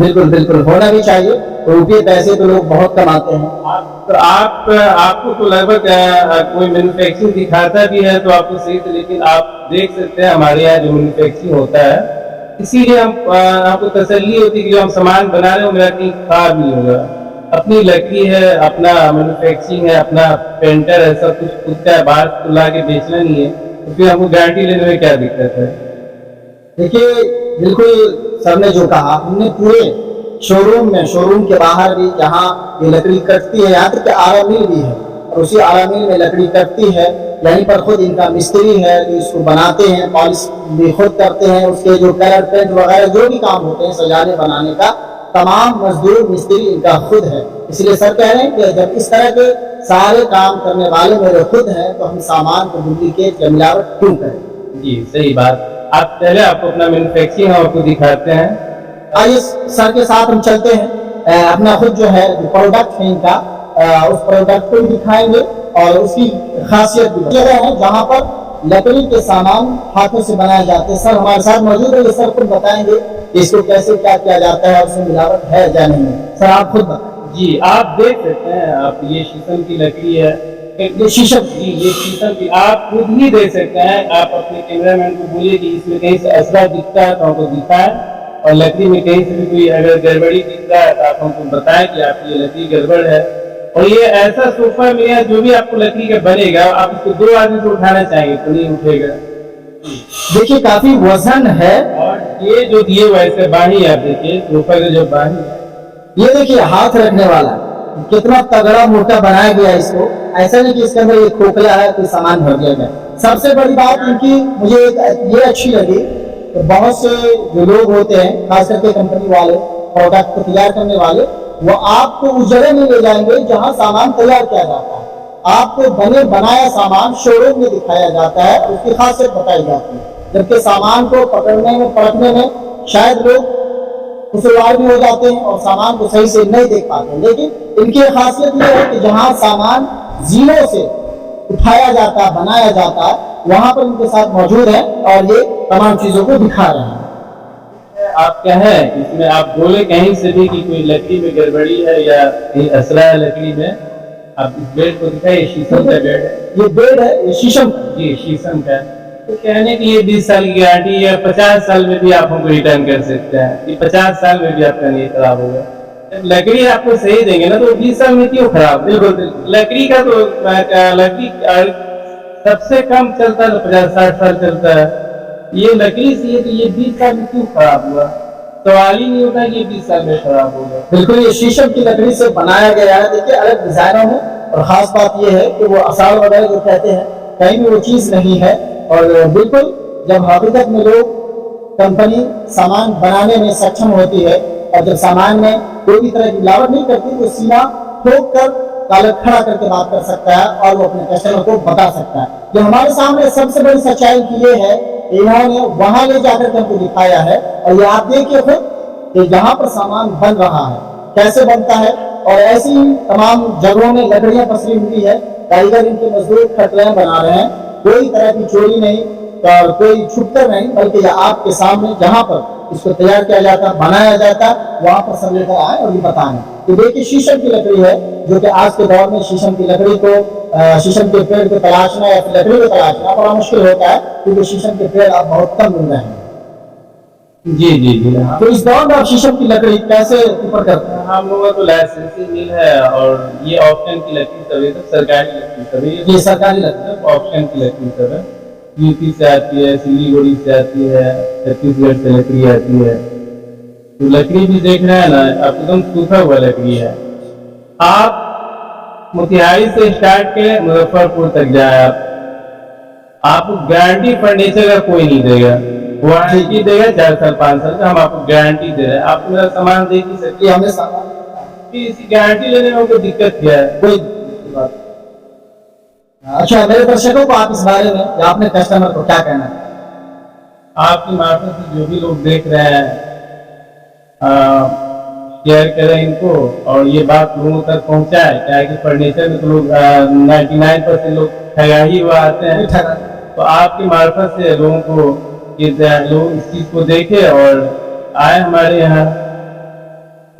بالکل بالکل ہونا بھی چاہیے. روپئے پیسے تو لوگ بہت کماتے ہیں. آپ کو تو لگ بھگ کوئی مینوفیکچرنگ دکھاتا بھی ہے تو آپ کو صحیح تھا، لیکن آپ دیکھ سکتے ہیں ہمارے یہاں جو مینوفیکچرنگ ہوتا ہے، اسی لیے آپ کو تسلی ہوتی ہے کہ جو ہم سامان بنا رہے ہیں میرا کہیں خراب نہیں ہوگا. اپنی لکڑی ہے، اپنا مینوفیکچرنگ ہے، اپنا پینٹر ہے، سب کچھ خود کا ہے، باہر کو لا کے بیچنا نہیں ہے، تو پھر ہم کو گارنٹی لینے میں کیا دقت ہے؟ دیکھیے بالکل سر نے جو کہا، ہم نے پورے شو روم کے باہر بھی جہاں یہ لکڑی کٹتی ہے، یہاں تک کہ آرا مل بھی ہے، اور اسی آرا مل میں لکڑی کٹتی ہے، یہیں پر خود ان کا مستری ہے جو اس کو بناتے ہیں، پالش بھی خود کرتے ہیں، اس کے جو کلر پینٹ وغیرہ جو بھی کام ہوتے ہیں سجانے بنانے کا، تمام مزدور مستری ان کا خود ہے. اس لیے سر کہہ رہے ہیں کہ جب اس طرح کے سارے کام کرنے والے میرے خود ہیں تو ہم سامان کو ڈپلیکیٹ یا ملاوٹ کیوں کریں؟ جی صحیح بات. آپ پہلے آپ کو اپنا مینوفیکچرنگ آپ کو دکھاتے ہیں. آئیے سر کے ساتھ ہم چلتے ہیں. اپنا خود جو ہے پروڈکٹ ہے ان کا، اس پروڈکٹ کو بھی دکھائیں گے اور اس کی خاصیت بھی. جگہ ہے جہاں پر لکڑی کے سامان ہاتھوں سے بنائے جاتے ہیں. سر ہمارے ساتھ موجود ہے، یہ سر خود بتائیں گے کہ اس کو کیسے کیا کیا جاتا ہے اور اس میں ملاوٹ ہے یا نہیں ہے. سر آپ خود بتائیں. جی آپ دیکھ سکتے ہیں، آپ یہ شیشم کی لکڑی ہے، یہ شیشم کی آپ خود ہی دیکھ سکتے ہیں. آپ اپنے کیمرہ مین کو بولیے کہ اس میں کہیں سے اثرا دکھتا ہے تو ہم کو دکھائیں، اور لکڑی میں کہیں سے بھی کوئی اگر گڑبڑی دکھ رہا ہے تو آپ ہم کو بتائیں کہ آپ کی یہ لکڑی گڑبڑ ہے. اور یہ ایسا صوفہ میں ہے جو بھی آپ کو لکڑی کا بنے گا، آپ اس کو 2 آدمی سے اٹھانا چاہیں گے تو نہیں اٹھے گا. دیکھیے کافی وزن ہے، اور یہ جو دیے ویسے باہی آپ دیکھیے صوفہ کا جو باہی ہے، یہ دیکھیے ہاتھ رکھنے والا کتنا تگڑا موٹا بنایا گیا. اس کو ایسا نہیں کہ اس کے اندر ایک کھوکھلا ہے کوئی سامان بھر دیا گیا. سب سے بڑی بات ان کی مجھے یہ اچھی لگی کہ بہت سے جو لوگ ہوتے ہیں خاص کر کے کمپنی والے، پروڈکٹ کو تیار کرنے والے، وہ آپ کو اس جگہ نہیں لے جائیں گے جہاں سامان تیار کیا جاتا ہے. آپ کو بنے بنایا سامان شو روم میں دکھایا جاتا ہے، اس کی خاصیت بتائی جاتی ہے. جبکہ سامان کو پکڑنے میں پرکھنے میں شاید لوگ قصوروار بھی ہو جاتے ہیں اور سامان کو صحیح سے نہیں دیکھ پاتے. لیکن ان کی خاصیت یہ ہے کہ جہاں سامان زینوں سے اٹھایا جاتا ہے، بنایا جاتا ہے، وہاں پر ان کے ساتھ موجود ہے اور یہ تمام چیزوں کو دکھا رہے ہیں. آپ کہیں اس میں آپ بولے کہیں سے بھی کہ کوئی لکڑی میں گڑبڑی ہے یا کہیں اثرا ہے لکڑی میں، آپ اس بیڈ کو دکھائیں. شیشم کا بیڈ ہے، یہ بیڈ ہے، یہ شیشم. جی شیشم کا. تو کہنے کی یہ 20 سال کی گارنٹی ہے، 50 سال میں بھی آپ ہم کو ریٹرن کر سکتے ہیں. یہ 50 سال میں بھی آپ کا نہیں خراب ہوگا. لکڑی آپ کو صحیح دیں گے نا تو 20 سال میں کیوں خراب؟ بالکل. لکڑی کا تو لکڑی سب سے کم چلتا ہے تو 50-60 سال چلتا ہے. یہ لکڑی سے یہ تو یہ 20 سال میں کیوں خراب ہوا؟ سوال ہی نہیں ہوتا کہ یہ 20 سال میں خراب ہوگا. بالکل یہ شیشم کی لکڑی سے بنایا گیا ہے. دیکھیے الگ ڈیزائنوں میں، اور خاص بات یہ ہے کہ وہ اثار وغیرہ جو کہتے ہیں کہیں بھی وہ چیز نہیں ہے. اور بالکل جب حقیقت میں لوگ کمپنی سامان بنانے میں سکچم ہوتی ہے اور جب سامان میں کوئی بھی طرح کی ملاوٹ نہیں کرتی تو سینا ٹھوک کر کالر کھڑا کر کے بات کر سکتا ہے اور وہ اپنے کسٹمر کو بتا سکتا ہے. جو ہمارے سامنے سب سے بڑی سچائی کی یہ ہے، انہوں نے وہاں لے جا کر کے ہم کو دکھایا ہے. اور یہ آپ دیکھیے خود کہ جہاں پر سامان بن رہا ہے کیسے بنتا ہے، اور ایسی تمام جگہوں میں لکڑیاں پسری ہوئی ہے. کاریگر ان کے مزدور کھٹڑیاں بنا رہے ہیں، کوئی طرح کی چوری نہیں اور کوئی چھپ کر نہیں، بلکہ یہ آپ کے سامنے جہاں پر اس کو تیار کیا جاتا، بنایا جاتا، وہاں پر سب لے کر آئے اور یہ بتائیں. تو دیکھیے شیشم کی لکڑی ہے جو کہ آج کے دور میں شیشم کی لکڑی کو، شیشم کے پیڑ کو تلاشنا یا پھر لکڑی کو تلاشنا بڑا مشکل ہوتا ہے کیونکہ شیشم کے پیڑ اب بہت کم مل رہے ہیں. جی جی جی. تو اس دور میں آپ شیشم کی لکڑی کیسے اوپر کرتے ہیں؟ ہم لوگوں تو لائسنسی مل ہے اور یہ آپشن کی لکڑی سبھی تو سرکاری لکڑی سبھی، یہ سرکاری لکڑی آپشن کی لکڑی سب ہے. یو پی سے آتی ہے، سلی گوڑی سے آتی ہے، چھتیس گڑھ سے لکڑی آتی ہے. تو لکڑی بھی دیکھ رہے ہیں نا، اب ایک دم سوکھا ہوا لکڑی ہے. آپ موتیہاری سے اسٹارٹ کے مظفر پور تک جائیں، آپ کو گارنٹی فرنیچر کا کوئی نہیں دے گا. وارنٹی دے گا 4 سال 5 سال کا، ہم آپ کو گارنٹی دے رہے ہیں. آپ میرا سامان دیکھ ہی سکتے. ہمیں سامان اسی گارنٹی لینے میں کوئی دقت کیا ہے؟ کوئی بات. اچھا میرے درشکوں کو آپ اس بارے میں یا اپنے کسٹمر کو کیا کہنا ہے؟ آپ کی معرفت سے جو بھی لوگ دیکھ رہے ہیں شیئر کریں ان کو اور یہ بات لوگوں تک پہنچائے. کیا کہ فرنیچر میں تو لوگ 99% لوگ ٹھگا ہی ہوا آتے ہیں. تو آپ کی معرفت سے لوگوں کو لوگ اس چیز کو دیکھے اور آئے ہمارے یہاں.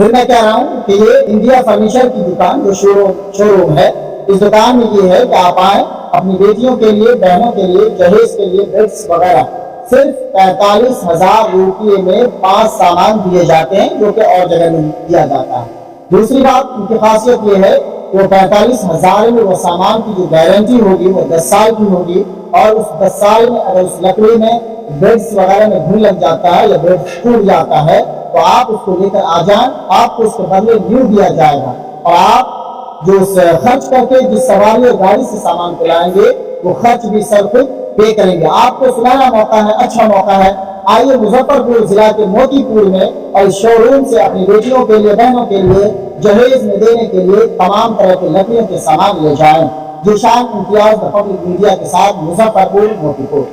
پھر میں کہہ رہا ہوں کہ یہ انڈیا فرنیچر کی دکان جو شو روم ہے، اس دکان میں یہ ہے کہ آپ آئیں اپنی بیٹیوں کے لیے، بہنوں کے لیے، جہیز کے لیے بیڈس وغیرہ صرف 45,000 روپئے میں 5 سامان دیے جاتے ہیں جو کہ اور جگہ میں دیا جاتا ہے۔ دوسری بات ان کی خاصیت یہ ہے کہ وہ 45,000 میں وہ سامان کی جو گارنٹی ہوگی وہ 10 سال کی ہوگی، اور اس 10 سال میں اگر اس لکڑی میں بیڈس وغیرہ میں گھن لگ جاتا ہے یا بیڈ ٹوٹ جاتا ہے تو آپ اس کو لے کر آ جائیں، آپ کو اس کے بدلے نیو دیا جائے گا، اور آپ جو خرچ کر کے جس سواری اور گاڑی سے سامان کو لائیں گے وہ خرچ بھی سر خود پے کریں گے۔ آپ کو سنہرا موقع ہے، اچھا موقع ہے، آئیے مظفر پور ضلع کے موتی پور میں اور اس شو روم سے اپنی بیٹیوں کے لیے، بہنوں کے لیے جہیز میں دینے کے لیے تمام طرح کے لکڑیوں کے سامان لے جائیں۔ ذیشان امتیاز پبلک میڈیا کے ساتھ مظفر پور موتی پور۔